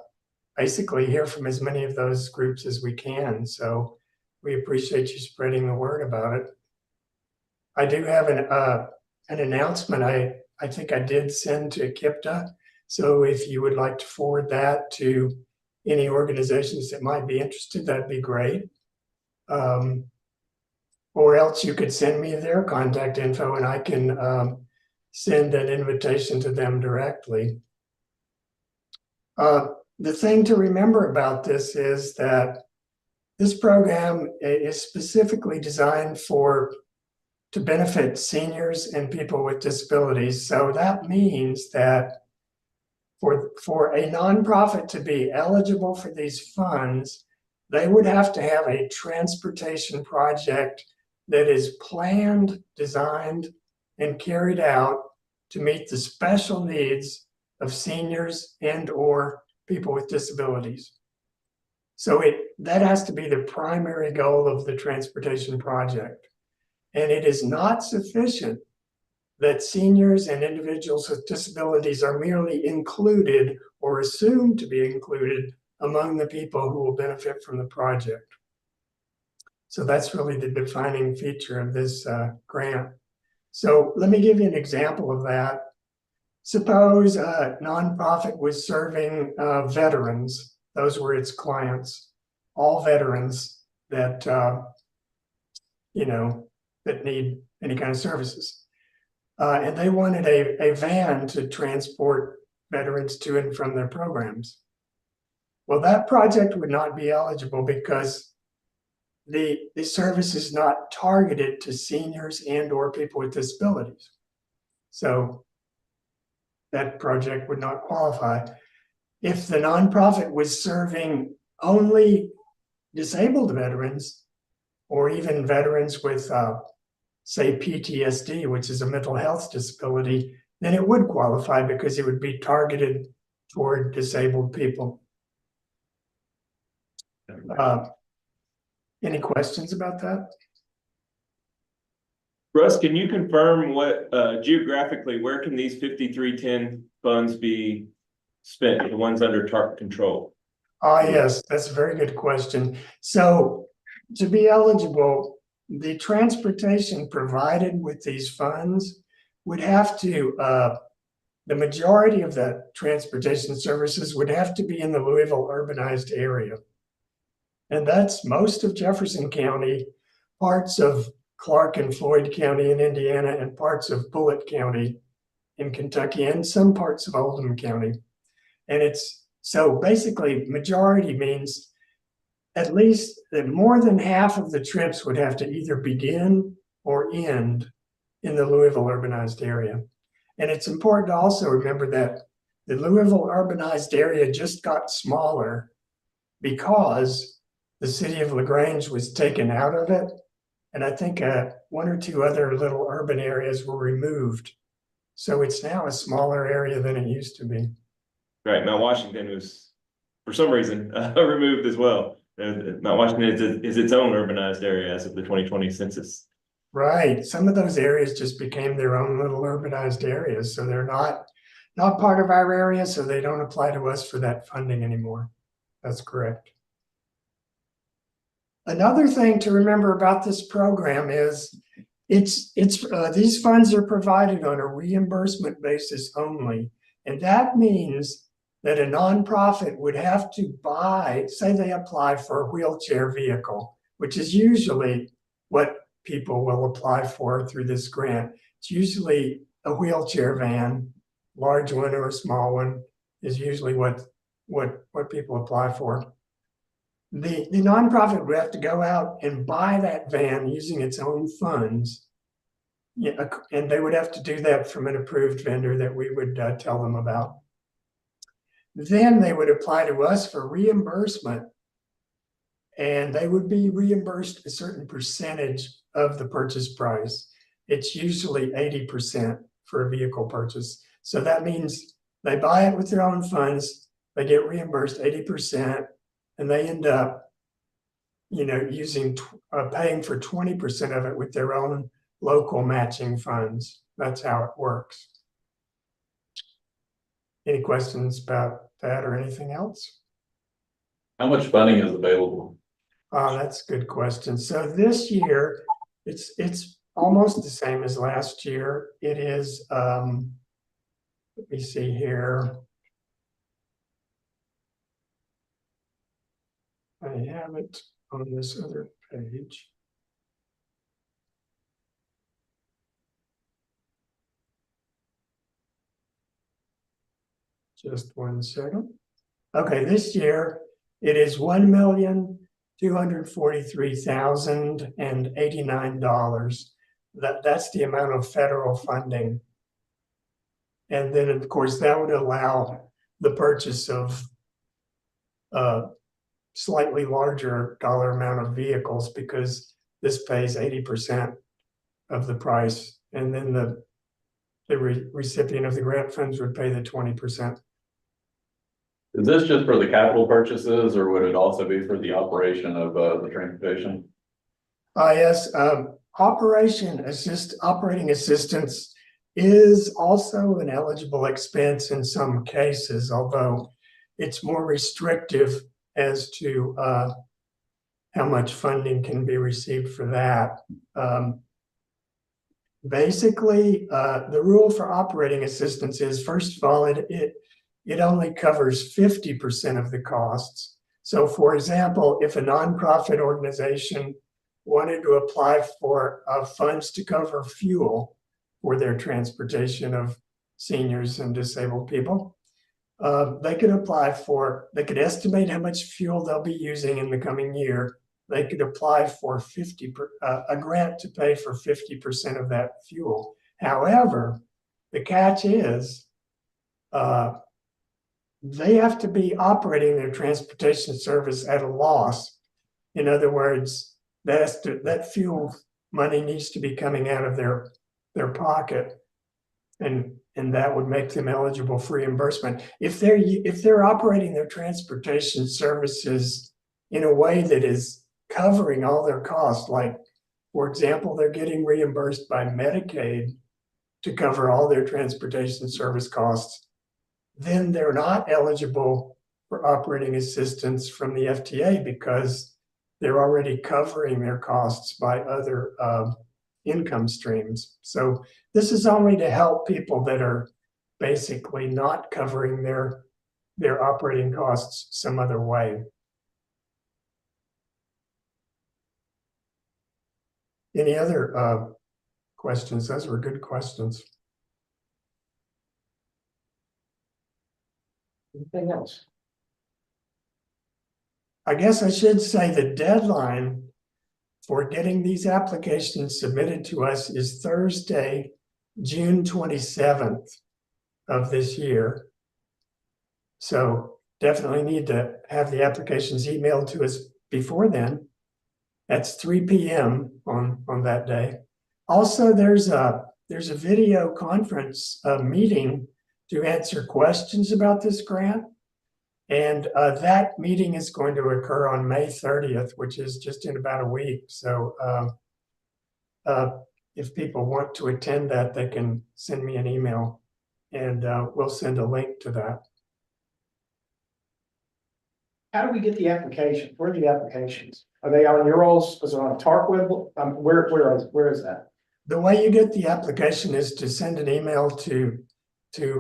basically hear from as many of those groups as we can. So we appreciate you spreading the word about it. I do have an announcement I think I did send to KIPTA. So if you would like to forward that to any organizations that might be interested, that'd be great. Or else you could send me their contact info and I can send an invitation to them directly. The thing to remember about this is that this program is specifically designed to benefit seniors and people with disabilities. So that means that for a nonprofit to be eligible for these funds, they would have to have a transportation project that is planned, designed, and carried out to meet the special needs of seniors and or people with disabilities. So that has to be the primary goal of the transportation project. And it is not sufficient that seniors and individuals with disabilities are merely included or assumed to be included among the people who will benefit from the project. So that's really the defining feature of this grant. So let me give you an example of that. Suppose a nonprofit was serving veterans. Those were its clients, all veterans that, that need any kind of services. And they wanted a van to transport veterans to and from their programs. Well, that project would not be eligible because the service is not targeted to seniors and or people with disabilities. So that project would not qualify. If the nonprofit was serving only disabled veterans or even veterans with say PTSD, which is a mental health disability, then it would qualify because it would be targeted toward disabled people. Any questions about that? Russ, can you confirm what, geographically, where can these 5310 funds be spent, the ones under TARP control? Yes, that's a very good question. So to be eligible, the transportation provided with these funds would have to, the majority of the transportation services would have to be in the Louisville urbanized area. And that's most of Jefferson County, parts of Clark and Floyd County in Indiana, and parts of Bullitt County in Kentucky, and some parts of Oldham County. And it's, so basically majority means at least that more than half of the trips would have to either begin or end in the Louisville urbanized area. And it's important to also remember that the Louisville urbanized area just got smaller because the city of LaGrange was taken out of it. And I think one or two other little urban areas were removed. So it's now a smaller area than it used to be. Right, Mount Washington was, for some reason, removed as well. Mount Washington is its own urbanized area as of the 2020 census. Right, some of those areas just became their own little urbanized areas, so they're not part of our area, so they don't apply to us for that funding anymore. That's correct. Another thing to remember about this program is these funds are provided on a reimbursement basis only, and that means that a nonprofit would have to buy, say they apply for a wheelchair vehicle, which is usually what people will apply for through this grant. It's usually a wheelchair van, large one or a small one is usually what people apply for. The nonprofit would have to go out and buy that van using its own funds. Yeah, and they would have to do that from an approved vendor that we would tell them about. Then they would apply to us for reimbursement, and they would be reimbursed a certain percentage of the purchase price. It's usually 80% for a vehicle purchase. So that means they buy it with their own funds, they get reimbursed 80%, and they end up, using paying for 20% of it with their own local matching funds. That's how it works. Any questions about that or anything else? How much funding is available? That's a good question. So this year, it's almost the same as last year. It is, let me see here. I have it on this other page. Just 1 second. Okay, this year it is $1,243,089. That's the amount of federal funding. And then of course that would allow the purchase of slightly larger dollar amount of vehicles because this pays 80% of the price. And then the recipient of the grant funds would pay the 20%. Is this just for the capital purchases, or would it also be for the operation of the transportation? Yes, operating assistance is also an eligible expense in some cases, although it's more restrictive as to how much funding can be received for that. Basically, the rule for operating assistance is, first of all, it only covers 50% of the costs. So for example, if a nonprofit organization wanted to apply for funds to cover fuel for their transportation of seniors and disabled people, they could estimate how much fuel they'll be using in the coming year. They could apply for a grant to pay for 50% of that fuel. However, the catch is they have to be operating their transportation service at a loss. In other words, that fuel money needs to be coming out of their pocket. And that would make them eligible for reimbursement. If they're operating their transportation services in a way that is covering all their costs, like, for example, they're getting reimbursed by Medicaid to cover all their transportation service costs, then they're not eligible for operating assistance from the FTA because they're already covering their costs by other income streams. So this is only to help people that are basically not covering their operating costs some other way. Any other questions? Those were good questions. Anything else? I guess I should say the deadline for getting these applications submitted to us is Thursday, June 27th of this year. So definitely need to have the applications emailed to us before then. That's 3 p.m. on that day. Also, there's a video conference meeting to answer questions about this grant. And that meeting is going to occur on May 30th, which is just in about a week. So if people want to attend that, they can send me an email and we'll send a link to that. How do we get the application? Where are the applications? Are they on your all's, is it on TARC web? Where is that? The way you get the application is to send an email to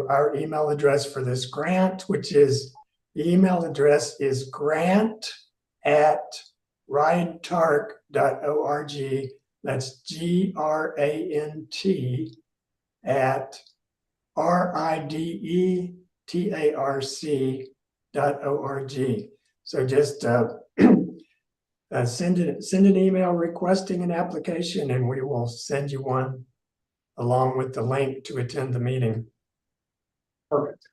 our email address for this grant, which is, the email address is grant@ridetarc.org. That's grant@ridetarc.org. So just send an email requesting an application, and we will send you one along with the link to attend the meeting. Perfect.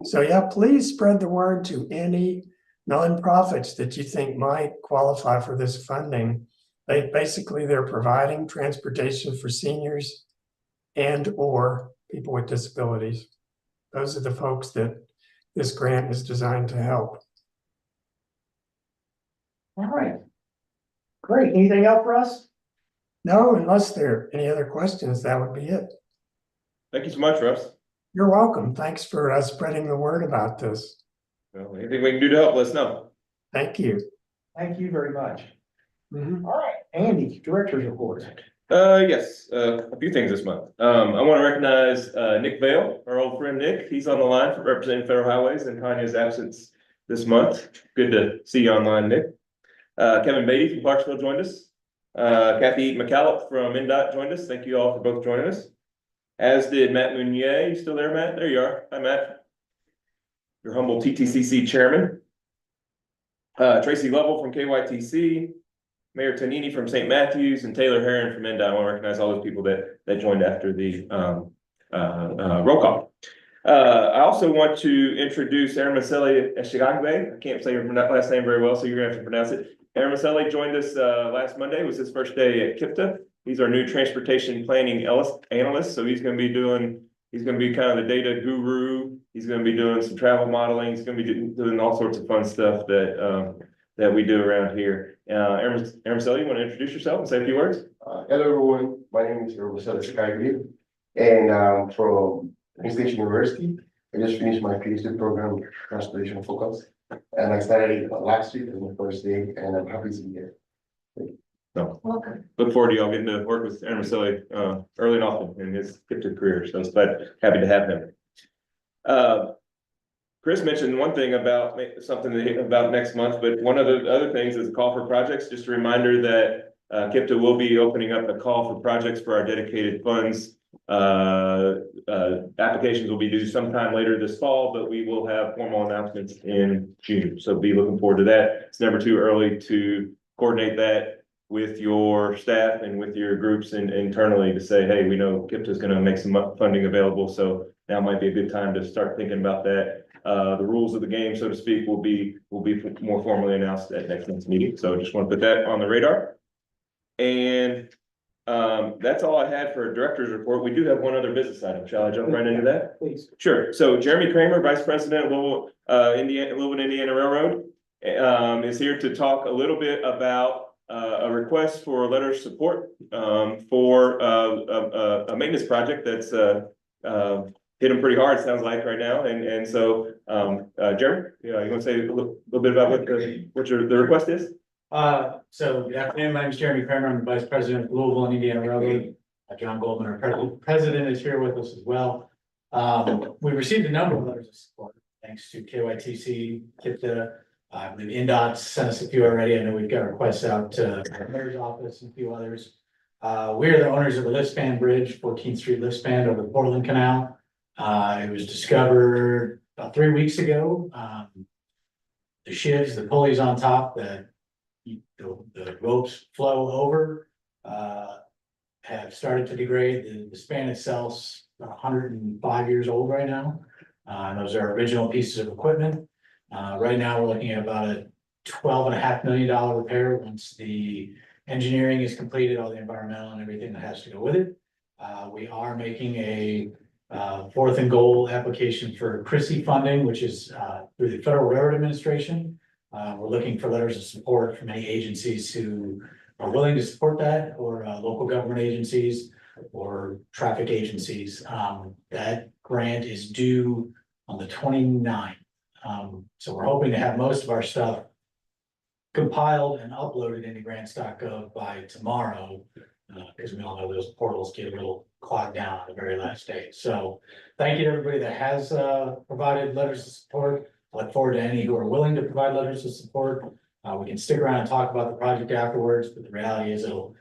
So yeah, please spread the word to any nonprofits that you think might qualify for this funding. They're providing transportation for seniors and or people with disabilities. Those are the folks that this grant is designed to help. All right. Great. Anything else for us? No, unless there are any other questions, that would be it. Thank you so much, Russ. You're welcome. Thanks for spreading the word about this. Well, anything we can do to help, let us know. Thank you. Thank you very much. Mhm. All right, Andy, director's report. Yes, a few things this month. I want to recognize Nick Vale, our old friend Nick. He's on the line for representing Federal Highways in Tanya's absence this month. Good to see you online, Nick. Kevin Beatty from Clarksville joined us. Kathy McCallop from NDOT joined us. Thank you all for both joining us. As did Matt Meunier. You still there, Matt? There you are. Hi, Matt. Your humble TTCC chairman. Tracy Lovell from KYTC. Mayor Tonini from St. Matthews, and Taylor Herron from NDOT. I want to recognize all those people that joined after the roll call. I also want to introduce Aramaselli Eshigagbe. I can't say your last name very well, so you're gonna have to pronounce it. Aramaselli joined us last Monday. It was his first day at KIPTA. He's our new transportation planning analyst, so he's gonna be kind of the data guru. He's gonna be doing some travel modeling. He's gonna be doing all sorts of fun stuff that we do around here. Aramaselli, you want to introduce yourself and say a few words? Hello, everyone. My name is Aramaselli Eshigagbe, and I'm from Penn State University. I just finished my PhD program, Transportation Focus, and I started last week as my first day, and I'm happy to be here. So, look forward to y'all getting to work with Aramaselli early and often in his KIPTA career. So, happy to have him. Chris mentioned one thing about something about next month, but one of the other things is a call for projects. Just a reminder that KIPTA will be opening up a call for projects for our dedicated funds. Applications will be due sometime later this fall, but we will have formal announcements in June. So be looking forward to that. It's never too early to coordinate that with your staff and with your groups and internally to say, hey, we know KIPTA is going to make some funding available. So now might be a good time to start thinking about that. The rules of the game, so to speak, will be more formally announced at next month's meeting. So just want to put that on the radar. And that's all I had for a director's report. We do have one other business item. Shall I jump right into that? Please. Sure. So Jeremy Kramer, Vice President of Louisville, Indiana Railroad, is here to talk a little bit about a request for a letter of support for a maintenance project that's hit him pretty hard, sounds like right now. And so Jeremy, you want to say a little bit about what the request is? So good afternoon, my name is Jeremy Kramer, I'm the Vice President of Louisville and Indiana Railroad. John Goldman, our president, is here with us as well. We received a number of letters of support, thanks to KYTC, KIPTA, I believe NDOT sent us a few already. I know we've got requests out to the mayor's office and a few others. We are the owners of a lift span bridge, 14th Street lift span over the Portland Canal. It was discovered about 3 weeks ago. The shivs, the pulleys on top that the ropes flow over, have started to degrade. The span itself's 105 years old right now. Those are original pieces of equipment. Right now, we're looking at about a $12.5 million repair once the engineering is completed, all the environmental and everything that has to go with it. We are making a fourth and goal application for Chrissy funding, which is through the Federal Railroad Administration. We're looking for letters of support from any agencies who are willing to support that, or local government agencies or traffic agencies. That grant is due on the 29th. So we're hoping to have most of our stuff compiled and uploaded into grants.gov by tomorrow, because we all know those portals get a little clogged down on the very last day. So thank you to everybody that has provided letters of support. I look forward to any who are willing to provide letters of support. We can stick around and talk about the project afterwards, but the reality is it'll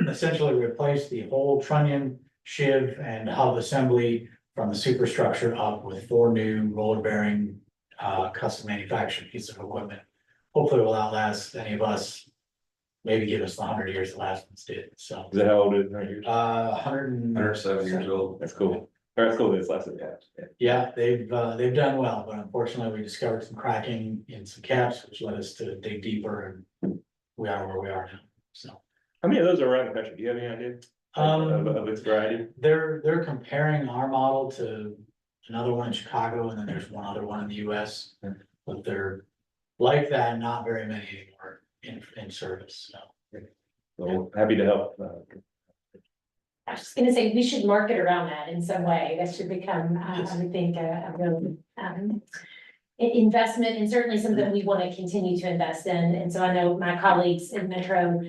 essentially replace the whole trunnion, shiv, and hub assembly from the superstructure up with 4 new roller bearing custom manufactured pieces of equipment. Hopefully it will outlast any of us, maybe give us the 100 years the last ones did. So Is that how old it is? 100 years? 107 years old. That's cool. That's cool. It's less than that. Yeah, they've done well, but unfortunately we discovered some cracking in some caps, which led us to dig deeper, and we are where we are now. So How many of those are around the country? Do you have any idea of its variety? they're comparing our model to another one in Chicago, and then there's one other one in the US, but they're like that, not very many anymore in service. So Well, happy to help. I was just gonna say, we should market around that in some way. That should become, I would think, a real investment, and certainly something we want to continue to invest in. And so I know my colleagues in Metro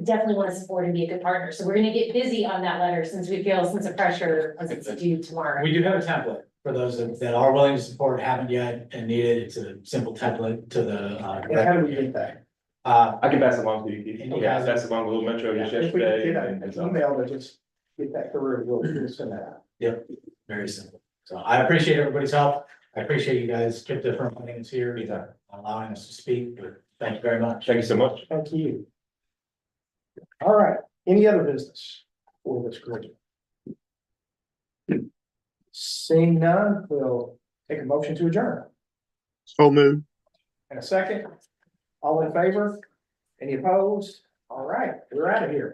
definitely want to support and be a good partner. So we're gonna get busy on that letter, since we feel a sense of pressure as it's due tomorrow. we do have a template for those that are willing to support, haven't yet and need it. It's a simple template to the And how do we get that? I can pass it along to you, Keith. Okay. Yeah, I passed it along to Little Metro just If we yesterday. get and an so- email to just get that through, we'll send that out. Yep, very simple. So I appreciate everybody's help. I appreciate you guys, kept the firm funding us here, Anytime. allowing us to speak, but thank you very much. Thank you so much. Thank you. All right, any other business for this group? Seeing none, we'll take a motion to adjourn. So moved. And a second, all in favor? Any opposed? All right, we're out of here.